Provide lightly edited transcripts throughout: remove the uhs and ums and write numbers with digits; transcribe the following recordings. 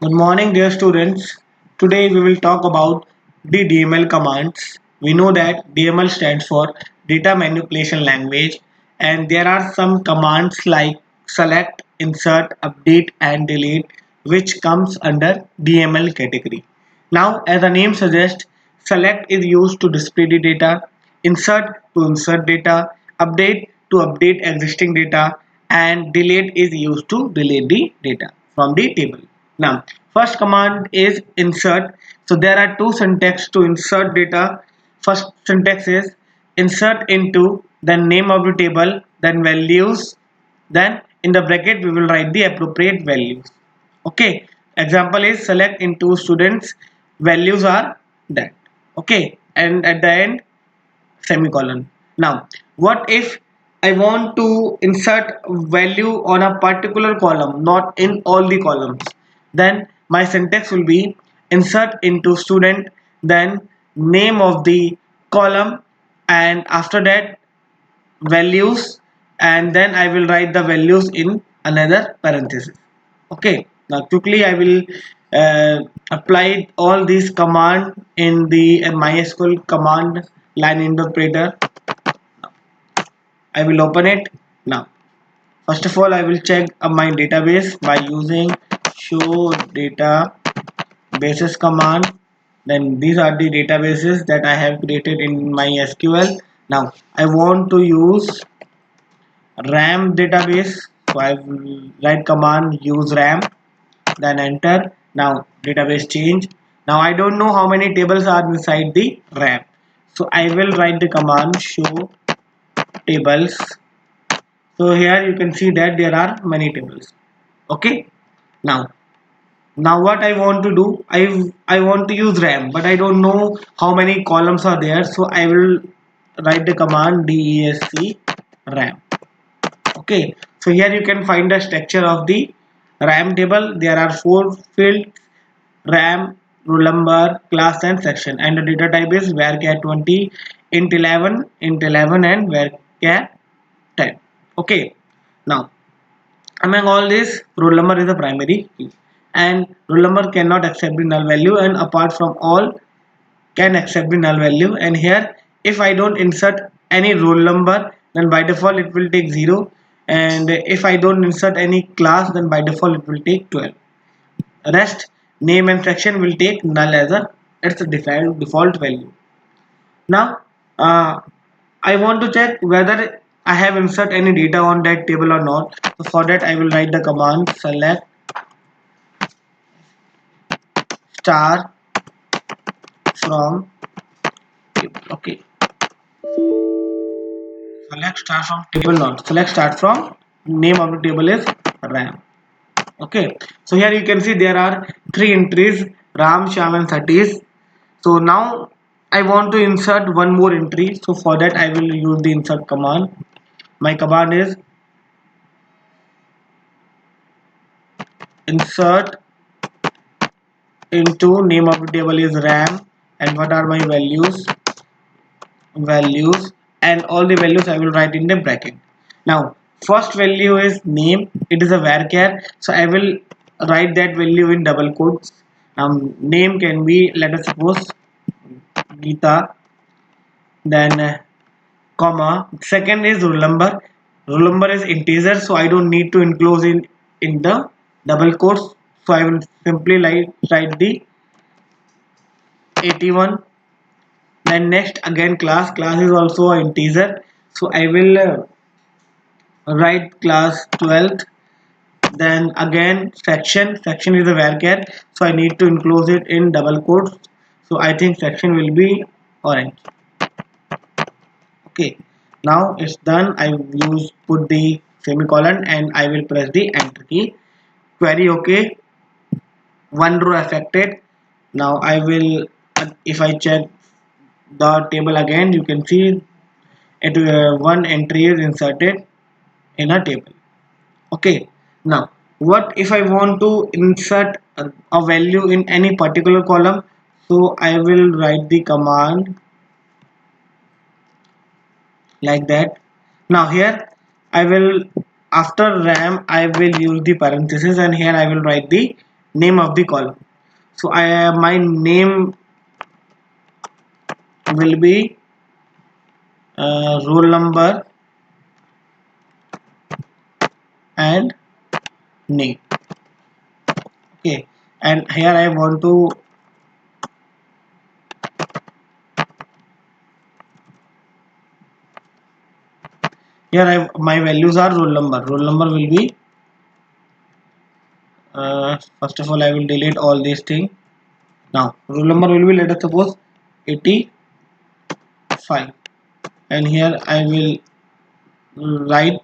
Good morning, dear students. Today we will talk about the DML commands. We know that DML stands for Data Manipulation Language, and there are some commands like select, insert, update, and delete, which comes under DML category. Now, as the name suggests, select is used to display the data, insert to insert data, update to update existing data, and delete is used to delete the data from the table. Now, first command is insert. So there are two syntax to insert data. First syntax is insert into, then name of the table, then values, then in the bracket we will write the appropriate values. Okay, example is select into students, values are that. Okay, and at the end semicolon. Now, what if I want to insert value on a particular column, not in all the columns? Then my syntax will be insert into student, then name of the column, and after that values, and then I will write the values in another parenthesis. Okay, now quickly I will apply all these command in the MySQL command line interpreter. I will open it now. First of all, I will check my database by using show databases command. Then these are the databases that I have created in my SQL. Now I want to use RAM database, so I will write command use RAM, then enter. Now database change. Now I don't know how many tables are inside the RAM, so I will write the command show tables. So here you can see that there are many tables. Okay, now what I want to do, I want to use RAM, but I don't know how many columns are there, so I will write the command desc RAM. Okay, so here you can find the structure of the RAM table. There are four fields: RAM, roll number, class, and section. And the data type is varchar 20, int 11, and varchar 10. Okay, now among all this, roll number is the primary key, and roll number cannot accept the null value, and apart from all can accept the null value. And here if I don't insert any roll number, then by default it will take 0, and if I don't insert any class, then by default it will take 12. Rest name and section will take null as a its default value. Now I want to check whether I have insert any data on that table or not. So for that I will write the command select star from table. Okay, select star from table, not select start from name of the table is RAM. Okay, so here you can see there are three entries: Ram, Sham, and Satish. So now I want to insert one more entry, so for that I will use the insert command. My command is insert into name of the table is RAM, and what are my values, and all the values I will write in the bracket. Now first value is name, it is a varchar, so I will write that value in double quotes. Name can be, let us suppose, Geeta, then comma. Second is roll number is integer, so I don't need to enclose in the double quotes, so I will simply write the 81. Then next again class is also an integer, so I will write class 12th. Then again section is a varchar, so I need to enclose it in double quotes, so I think section will be orange. Okay, now it's done. I use put the semicolon and I will press the enter key. Query okay, one row affected. Now I will if I check the table again, you can see it one entry is inserted in a table. Okay, now what if I want to insert a value in any particular column? So I will write the command like that. Now here I will, after RAM I will use the parenthesis, and here I will write the name of the column. So my name will be roll number and name. Okay, and here I want to my values are roll number. Roll number will be first of all I will delete all these things. Now roll number will be, let us suppose, 85, and here I will write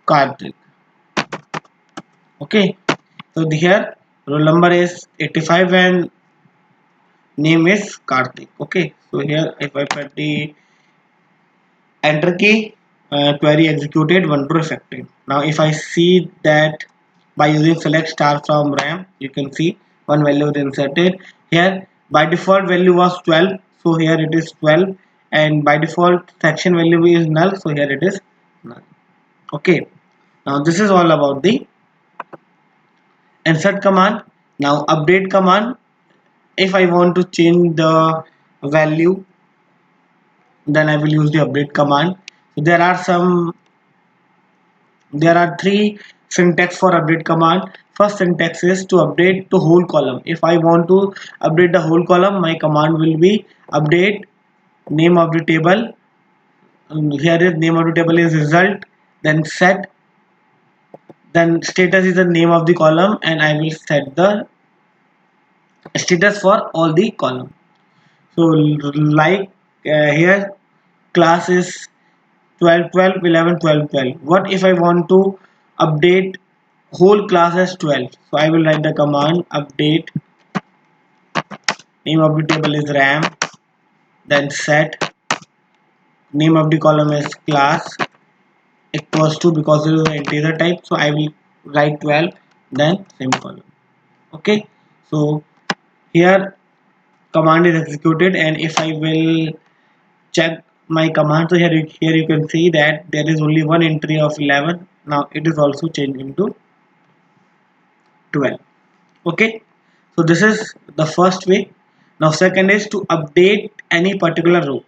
Karthik. Okay, so here roll number is 85 and name is Karthik. Okay, so here if I put the enter key, query executed, one to effective. Now if I see that by using select star from RAM, you can see one value is inserted. Here by default value was 12, so here it is 12, and by default section value is null, so here it is null. Okay, now this is all about the insert command. Now update command, if I want to change the value, then I will use the update command. So there are three syntax for update command. First syntax is to update the whole column. If I want to update the whole column, my command will be update name of the table. Here is name of the table is result, then set, then status is the name of the column, and I will set the status for all the column. So like here class is 12 12 11 12 12. What if I want to update whole class as 12? So I will write the command update name of the table is ram, then set name of the column is class equals to, because it is an integer type, so I will write 12 then semicolon. Okay, so here command is executed, and if I will check my command, so here you can see that there is only one entry of 11. Now it is also changed into 12. Okay, so this is the first way. Now second is to update any particular row.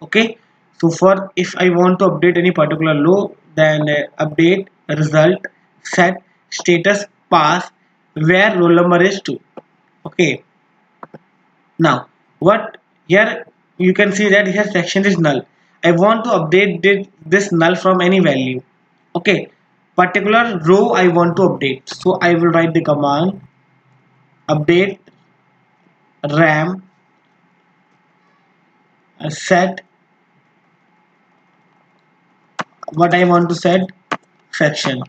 Okay, so for if I want to update any particular row, then update result set status pass where roll number is 2. Okay, now what here you can see that here section is null. I want to update this null from any value. Okay, particular row I want to update, so I will write the command update ram set what I want to set section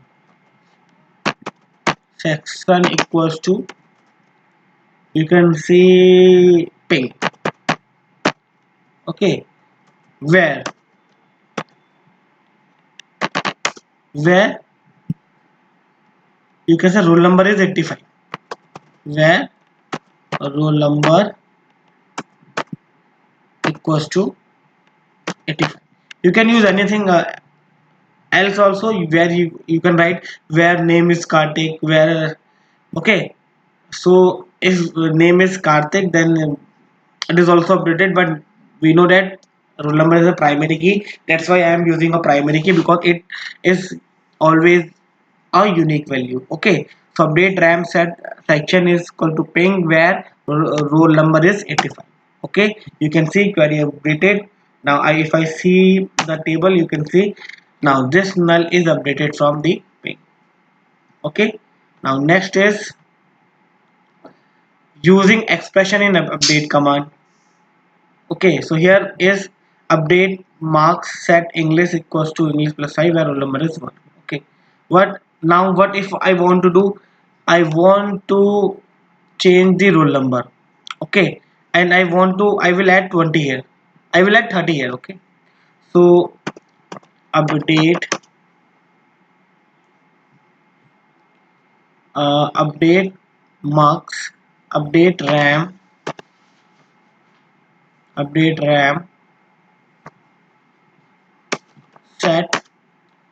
equals to, you can see ping. Okay, where where you can say roll number is 85, where roll number equals to 85. You can use anything else also, where you can write where name is Kartik, where okay, so if name is Kartik, then it is also updated, but we know that roll number is a primary key. That's why I am using a primary key, because it is always a unique value. Okay, so update ram set section is equal to ping where roll number is 85. Okay, you can see query updated. Now if I see the table, you can see now this null is updated from the ping. Okay, now next is using expression in update command. Okay, so here is update marks set English equals to English plus 5 where roll number is 1. Okay, what if I want to do, I want to change the roll number. Okay, and I will add 20 here, I will add 30 here. Okay, so update update marks update ram set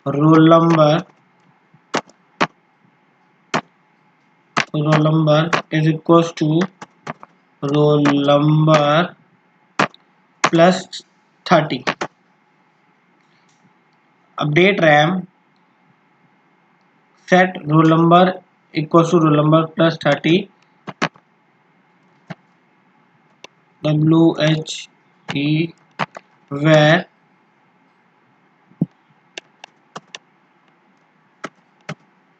roll number So roll number is equals to roll number plus 30. Update RAM, set roll number equals to roll number plus 30, WHE, where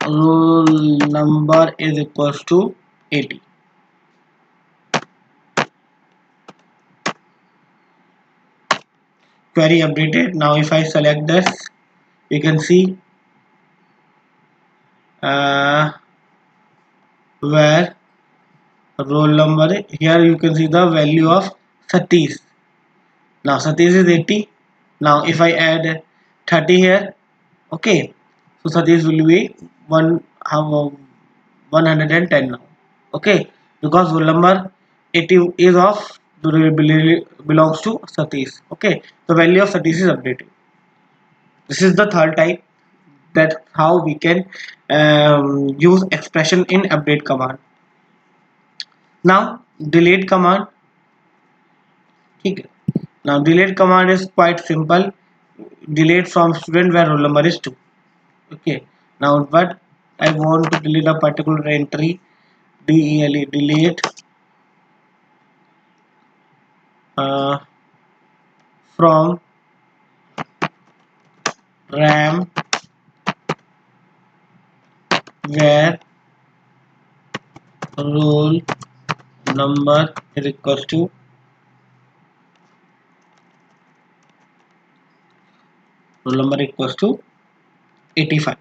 roll number is equals to 80. Query updated. Now if I select this, you can see where roll number, here you can see the value of Satish. Now Satish is 80. Now if I add 30 here, okay, so Satish will be 110 now. Okay, because roll number 80 is of belongs to Satish. Okay, the value of Satish is updated. This is the third type, that how we can use expression in update command. Now delete command. Okay. Now delete command is quite simple. Delete from student where roll number is 2. Okay. Now but I want to delete a particular entry. Delete uh, from RAM where roll number is equals to roll number equals to 85.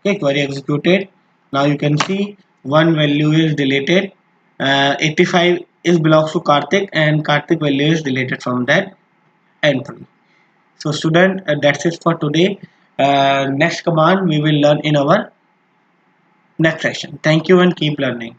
Okay, query executed. Now you can see one value is deleted. 85 is belongs to Karthik, and Karthik value is deleted from that entry. So student, that's it for today. Next command we will learn in our next session. Thank you and keep learning.